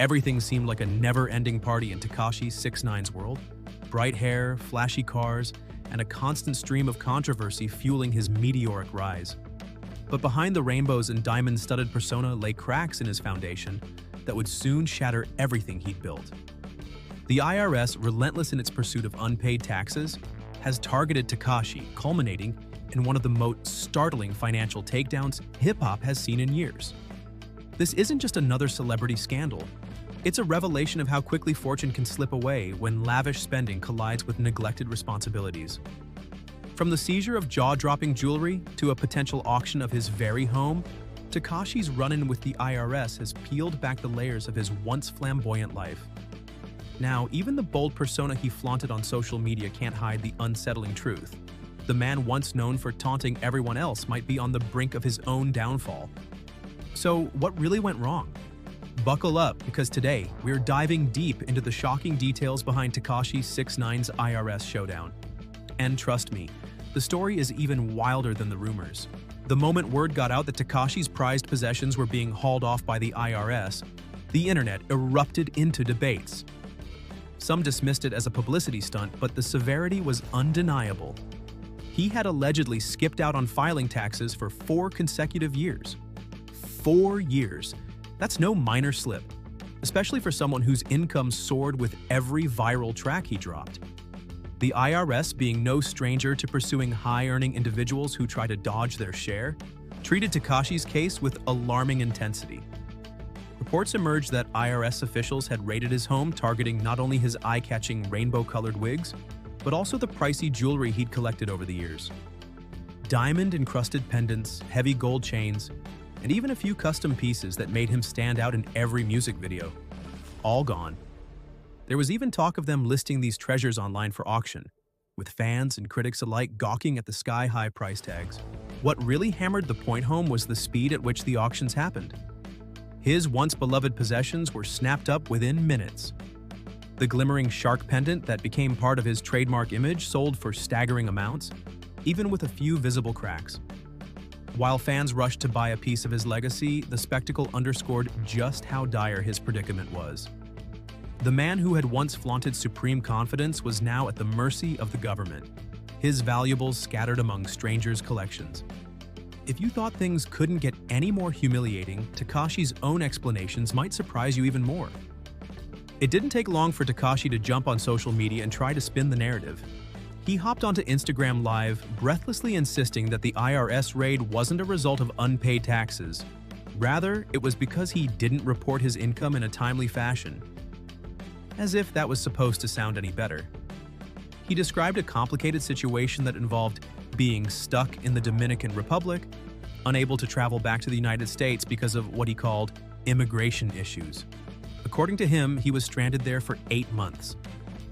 Everything seemed like a never-ending party in Tekashi 6ix9ine's world. Bright hair, flashy cars, and a constant stream of controversy fueling his meteoric rise. But behind the rainbows and diamond-studded persona lay cracks in his foundation that would soon shatter everything he'd built. The IRS, relentless in its pursuit of unpaid taxes, has targeted Tekashi, culminating in one of the most startling financial takedowns hip-hop has seen in years. This isn't just another celebrity scandal. It's a revelation of how quickly fortune can slip away when lavish spending collides with neglected responsibilities. From the seizure of jaw-dropping jewelry to a potential auction of his very home, Tekashi's run-in with the IRS has peeled back the layers of his once flamboyant life. Now, even the bold persona he flaunted on social media can't hide the unsettling truth. The man once known for taunting everyone else might be on the brink of his own downfall. So, what really went wrong? Buckle up, because today, we're diving deep into the shocking details behind Tekashi 6ix9ine's IRS showdown. And trust me, the story is even wilder than the rumors. The moment word got out that Tekashi's prized possessions were being hauled off by the IRS, the internet erupted into debates. Some dismissed it as a publicity stunt, but the severity was undeniable. He had allegedly skipped out on filing taxes for 4 consecutive years. 4 years. That's no minor slip, especially for someone whose income soared with every viral track he dropped. The IRS, being no stranger to pursuing high-earning individuals who try to dodge their share, treated Tekashi's case with alarming intensity. Reports emerged that IRS officials had raided his home, targeting not only his eye-catching rainbow-colored wigs, but also the pricey jewelry he'd collected over the years. Diamond-encrusted pendants, heavy gold chains, and even a few custom pieces that made him stand out in every music video. All gone. There was even talk of them listing these treasures online for auction, with fans and critics alike gawking at the sky-high price tags. What really hammered the point home was the speed at which the auctions happened. His once-beloved possessions were snapped up within minutes. The glimmering shark pendant that became part of his trademark image sold for staggering amounts, even with a few visible cracks. While fans rushed to buy a piece of his legacy, the spectacle underscored just how dire his predicament was. The man who had once flaunted supreme confidence was now at the mercy of the government, his valuables scattered among strangers' collections. If you thought things couldn't get any more humiliating, Tekashi's own explanations might surprise you even more. It didn't take long for Tekashi to jump on social media and try to spin the narrative. He hopped onto Instagram Live, breathlessly insisting that the IRS raid wasn't a result of unpaid taxes. Rather, it was because he didn't report his income in a timely fashion. As if that was supposed to sound any better. He described a complicated situation that involved being stuck in the Dominican Republic, unable to travel back to the United States because of what he called immigration issues. According to him, he was stranded there for 8 months,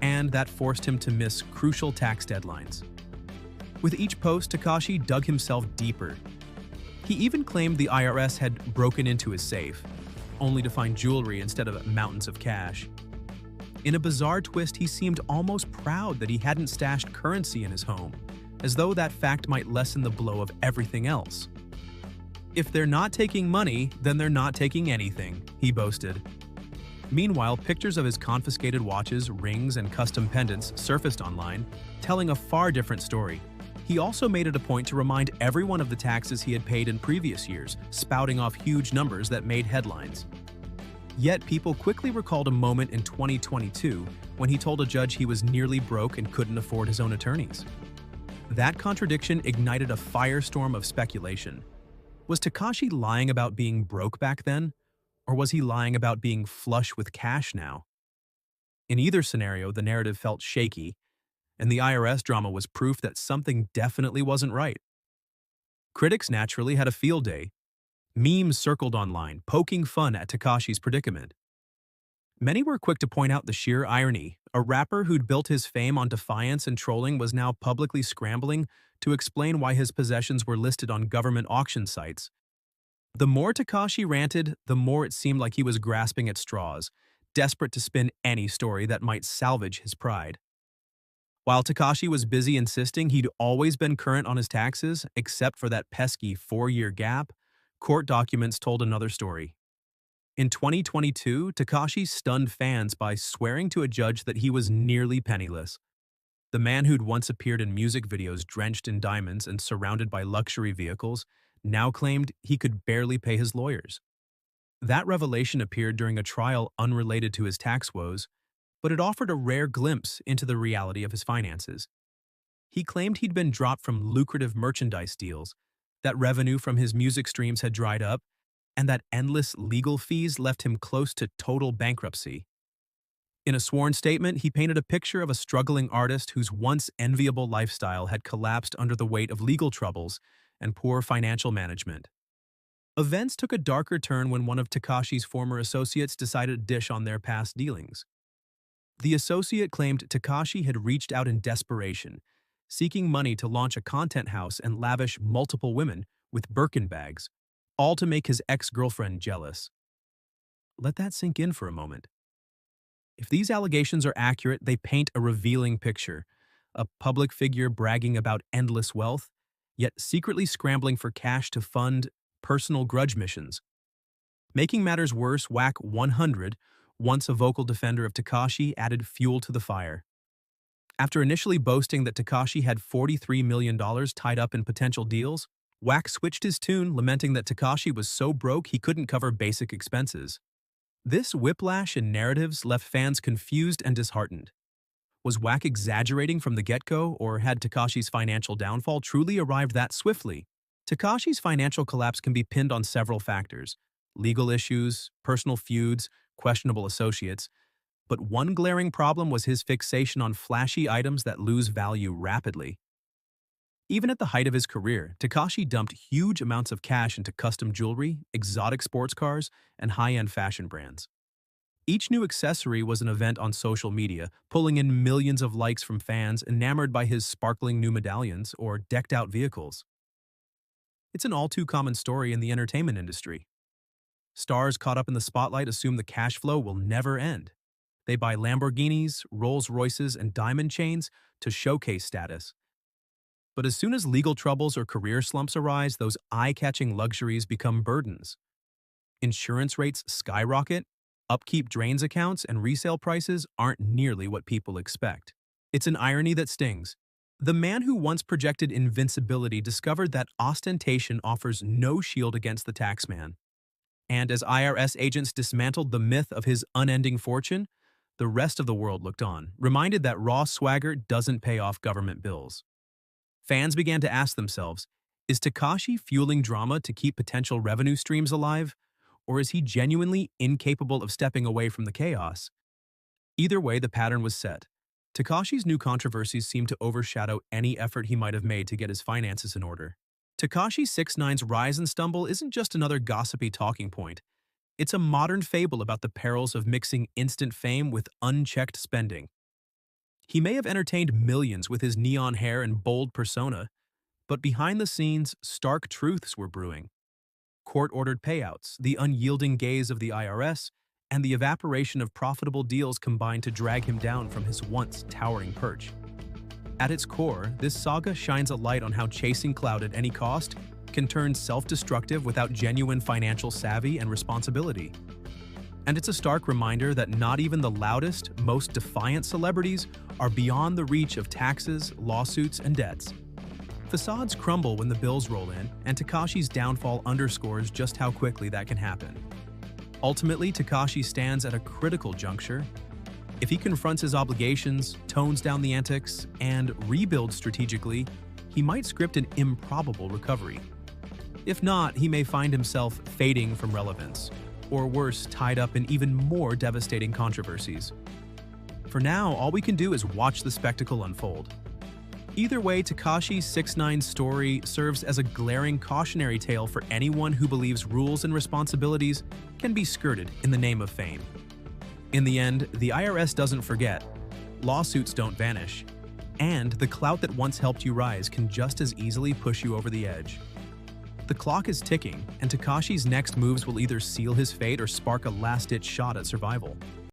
and that forced him to miss crucial tax deadlines. With each post, Tekashi dug himself deeper. He even claimed the IRS had broken into his safe, only to find jewelry instead of mountains of cash. In a bizarre twist, he seemed almost proud that he hadn't stashed currency in his home, as though that fact might lessen the blow of everything else. "If they're not taking money, then they're not taking anything," he boasted. Meanwhile, pictures of his confiscated watches, rings, and custom pendants surfaced online, telling a far different story. He also made it a point to remind everyone of the taxes he had paid in previous years, spouting off huge numbers that made headlines. Yet people quickly recalled a moment in 2022 when he told a judge he was nearly broke and couldn't afford his own attorneys. That contradiction ignited a firestorm of speculation. Was Tekashi lying about being broke back then? Or was he lying about being flush with cash now? In either scenario, the narrative felt shaky, and the IRS drama was proof that something definitely wasn't right. Critics naturally had a field day. Memes circled online, poking fun at Tekashi's predicament. Many were quick to point out the sheer irony. A rapper who'd built his fame on defiance and trolling was now publicly scrambling to explain why his possessions were listed on government auction sites. The more Tekashi ranted, the more it seemed like he was grasping at straws, desperate to spin any story that might salvage his pride. While Tekashi was busy insisting he'd always been current on his taxes, except for that pesky 4-year gap, court documents told another story. In 2022, Tekashi stunned fans by swearing to a judge that he was nearly penniless. The man who'd once appeared in music videos drenched in diamonds and surrounded by luxury vehicles now claimed he could barely pay his lawyers. That revelation appeared during a trial unrelated to his tax woes, but it offered a rare glimpse into the reality of his finances. He claimed he'd been dropped from lucrative merchandise deals, that revenue from his music streams had dried up, and that endless legal fees left him close to total bankruptcy. In a sworn statement, he painted a picture of a struggling artist whose once enviable lifestyle had collapsed under the weight of legal troubles and poor financial management. Events took a darker turn when one of Tekashi's former associates decided to dish on their past dealings. The associate claimed Tekashi had reached out in desperation, seeking money to launch a content house and lavish multiple women with Birkin bags, all to make his ex-girlfriend jealous. Let that sink in for a moment. If these allegations are accurate, they paint a revealing picture: a public figure bragging about endless wealth, yet secretly scrambling for cash to fund personal grudge missions. Making matters worse, WAC 100, once a vocal defender of Tekashi, added fuel to the fire. After initially boasting that Tekashi had $43 million tied up in potential deals, WAC switched his tune, lamenting that Tekashi was so broke he couldn't cover basic expenses. This whiplash in narratives left fans confused and disheartened. Was WAC exaggerating from the get-go, or had Tekashi's financial downfall truly arrived that swiftly? Tekashi's financial collapse can be pinned on several factors: legal issues, personal feuds, questionable associates. But one glaring problem was his fixation on flashy items that lose value rapidly. Even at the height of his career, Tekashi dumped huge amounts of cash into custom jewelry, exotic sports cars, and high-end fashion brands. Each new accessory was an event on social media, pulling in millions of likes from fans enamored by his sparkling new medallions or decked-out vehicles. It's an all-too-common story in the entertainment industry. Stars caught up in the spotlight assume the cash flow will never end. They buy Lamborghinis, Rolls-Royces, and diamond chains to showcase status. But as soon as legal troubles or career slumps arise, those eye-catching luxuries become burdens. Insurance rates skyrocket, upkeep drains accounts, and resale prices aren't nearly what people expect. It's an irony that stings. The man who once projected invincibility discovered that ostentation offers no shield against the taxman. And as IRS agents dismantled the myth of his unending fortune, the rest of the world looked on, reminded that raw swagger doesn't pay off government bills. Fans began to ask themselves, is Tekashi fueling drama to keep potential revenue streams alive, or is he genuinely incapable of stepping away from the chaos? Either way, the pattern was set. Tekashi's new controversies seemed to overshadow any effort he might have made to get his finances in order. Tekashi 6ix9ine's rise and stumble isn't just another gossipy talking point. It's a modern fable about the perils of mixing instant fame with unchecked spending. He may have entertained millions with his neon hair and bold persona, but behind the scenes, stark truths were brewing. Court-ordered payouts, the unyielding gaze of the IRS, and the evaporation of profitable deals combined to drag him down from his once towering perch. At its core, this saga shines a light on how chasing clout at any cost can turn self-destructive without genuine financial savvy and responsibility. And it's a stark reminder that not even the loudest, most defiant celebrities are beyond the reach of taxes, lawsuits, and debts. Facades crumble when the bills roll in, and Tekashi's downfall underscores just how quickly that can happen. Ultimately, Tekashi stands at a critical juncture. If he confronts his obligations, tones down the antics, and rebuilds strategically, he might script an improbable recovery. If not, he may find himself fading from relevance, or worse, tied up in even more devastating controversies. For now, all we can do is watch the spectacle unfold. Either way, Tekashi 6ix9ine's story serves as a glaring cautionary tale for anyone who believes rules and responsibilities can be skirted in the name of fame. In the end, the IRS doesn't forget, lawsuits don't vanish, and the clout that once helped you rise can just as easily push you over the edge. The clock is ticking, and Tekashi's next moves will either seal his fate or spark a last-ditch shot at survival.